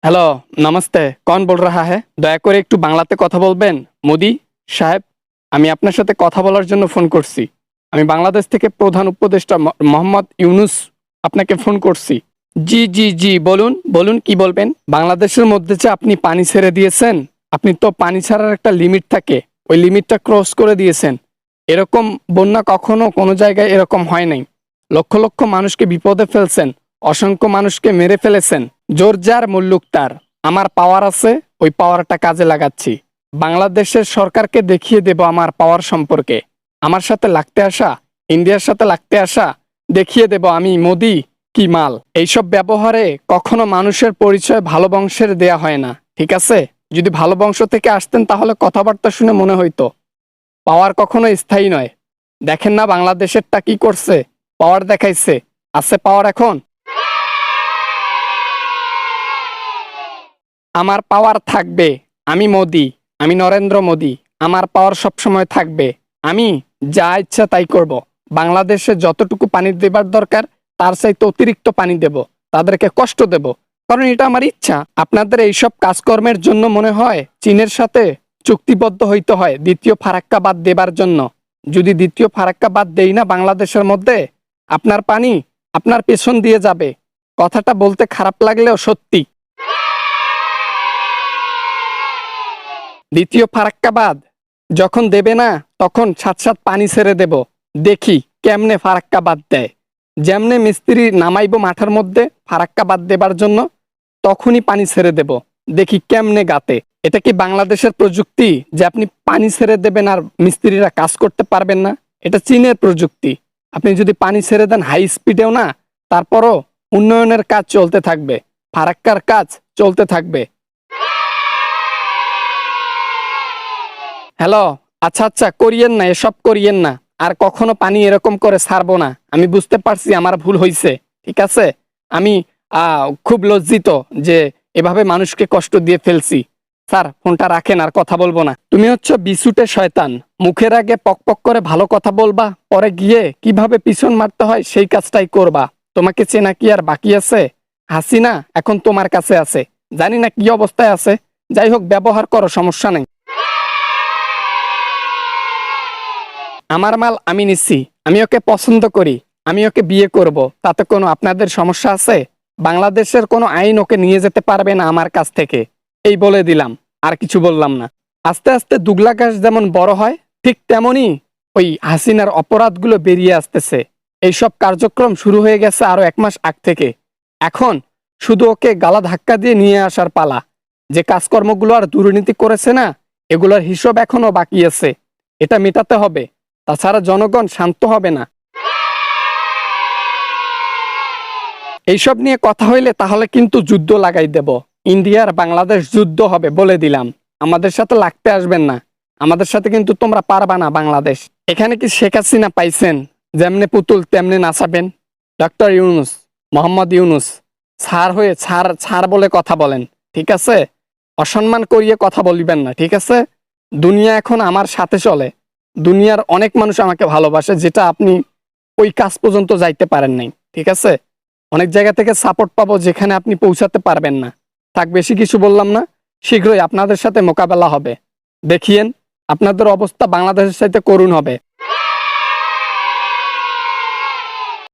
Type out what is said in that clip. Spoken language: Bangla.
हेलो नमस्ते कौन बोल रहा है দয়া করে একটু বাংলাতে কথা বলবেন মোদি সাহেব আমি আপনার সাথে কথা বলার জন্য ফোন করছি আমি বাংলাদেশ থেকে প্রধান উপদেষ্টা মোহাম্মদ ইউনুস আপনাকে ফোন করছি জি জি জি বলুন বলুন কি বলবেন বাংলাদেশের মধ্যে যে আপনি পানি ছেড়ে দিয়েছেন আপনি তো পানি ছাড়ার একটা লিমিট থাকে ওই লিমিটটা ক্রস করে দিয়েছেন এরকম বন্যা কখনো কোনো জায়গায় এরকম হয় নাই লক্ষ লক্ষ মানুষকে বিপদে ফেলছেন অসংখ্য মানুষকে মেরে ফেলেছেন জোর যার মুল্লুক তার আমার পাওয়ার আছে ওই পাওয়ারটা কাজে লাগাচ্ছি বাংলাদেশের সরকারকে দেখিয়ে দেব আমার পাওয়ার সম্পর্কে আমার সাথে লাগতে আসা ইন্ডিয়ার সাথে লাগতে আসা দেখিয়ে দেব আমি মোদি কি মাল এইসব ব্যবহারে কখনো মানুষের পরিচয় ভালো বংশের দেয়া হয় না ঠিক আছে যদি ভালো বংশ থেকে আসতেন তাহলে কথাবার্তা শুনে মনে হইতো পাওয়ার কখনো স্থায়ী নয় দেখেন না বাংলাদেশেরটা কি করছে পাওয়ার দেখাইছে আছে পাওয়ার এখন আমার পাওয়ার থাকবে আমি মোদি আমি নরেন্দ্র মোদি আমার পাওয়ার সব সময় থাকবে আমি যা ইচ্ছা তাই করব বাংলাদেশে যতটুকু পানি দেবার দরকার তার চাইতে অতিরিক্ত পানি দেব তাদেরকে কষ্ট দেব কারণ এটা আমার ইচ্ছা আপনাদের এইসব কাজকর্মের জন্য মনে হয় চীনের সাথে চুক্তিবদ্ধ হইতে হয় দ্বিতীয় ফারাক্কা বাঁধ দেবার জন্য যদি দ্বিতীয় ফারাক্কা বাঁধ দেই না বাংলাদেশের মধ্যে আপনার পানি আপনার পেছন দিয়ে যাবে কথাটা বলতে খারাপ লাগলেও সত্যি দ্বিতীয় ফারাক্কা বাঁধ যখন দেবে না তখন সাথে সাথে পানি ছেড়ে দেব দেখি কেমনে ফারাক্কা বাঁধ দেয় যেমনে মিস্ত্রি নামাইবো মাঠের মধ্যে ফারাক্কা বাঁধ দেবার জন্য তখনই পানি ছেড়ে দেব দেখি কেমনে গাতে এটা কি বাংলাদেশের প্রযুক্তি যে আপনি পানি ছেড়ে দেবেন আর মিস্ত্রিরা কাজ করতে পারবেন না এটা চীনের প্রযুক্তি আপনি যদি পানি ছেড়ে দেন হাই স্পিডেও না তারপরও উন্নয়নের কাজ চলতে থাকবে ফারাক্কার কাজ চলতে থাকবে হ্যালো আচ্ছা আচ্ছা করিয়েন না এসব করিয়েন না আর কখনো পানি এরকম করে ছাড়বো না আমি বুঝতে পারছি আমার ভুল হয়েছে ঠিক আছে আমি খুব লজ্জিত যে এভাবে মানুষকে কষ্ট দিয়ে ফেলছি স্যার ফোনটা রাখেন আর কথা বলবো না তুমি হচ্ছে বিছুটে শয়তান মুখের আগে পকপক করে ভালো কথা বলবা পরে গিয়ে কিভাবে পিছন মারতে হয় সেই কাজটাই করবা তোমাকে চেনা কি আর বাকি আছে হাসিনা এখন তোমার কাছে আছে জানি না কি অবস্থায় আছে যাই হোক ব্যবহার করো সমস্যা নেই আমার মাল আমি নিচ্ছি আমি ওকে পছন্দ করি আমি ওকে বিয়ে করব তাতে কোনো আপনাদের সমস্যা আছে বাংলাদেশের কোনো আইন ওকে নিয়ে যেতে পারবে না আমার কাছ থেকে এই বলে দিলাম আর কিছু বললাম না আস্তে আস্তে দুগলা গাছ যেমন বড় হয় ঠিক তেমনি ওই হাসিনার অপরাধগুলো বেরিয়ে আসতেছে এইসব কার্যক্রম শুরু হয়ে গেছে আরো 1 মাস আগ থেকে এখন শুধু ওকে গালা ধাক্কা দিয়ে নিয়ে আসার পালা যে কাজকর্মগুলো আর দুর্নীতি করেছে না এগুলোর হিসাব এখনো বাকি আছে এটা মেটাতে হবে তাছাড়া জনগণ শান্ত হবে না এইসব নিয়ে কথা হইলে তাহলে কিন্তু যুদ্ধ লাগাই দেব ইন্ডিয়ার বাংলাদেশ যুদ্ধ হবে বলে দিলাম আমাদের সাথে লাগতে আসবেন না আমাদের সাথে কিন্তু তোমরা পারবা না বাংলাদেশ এখানে কি শেখ হাসিনা পাইছেন যেমনে পুতুল তেমনি নাচাবেন ডক্টর ইউনুস মোহাম্মদ ইউনুস ছাড় হয়ে ছাড় ছাড় বলে কথা বলেন ঠিক আছে অসম্মান করিয়ে কথা বলিবেন না ঠিক আছে দুনিয়া এখন আমার সাথে চলে দুনিয়ার অনেক মানুষ আমাকে ভালোবাসে যেটা আপনি ওই কাজ পর্যন্ত যাইতে পারেন নাই ঠিক আছে অনেক জায়গা থেকে সাপোর্ট পাবো যেখানে আপনি পৌঁছাতে পারবেন না থাক বেশি কিছু বললাম না শীঘ্রই আপনাদের সাথে মোকাবেলা হবে দেখিয়েন আপনাদের অবস্থা বাংলাদেশের সাথে করুণ হবে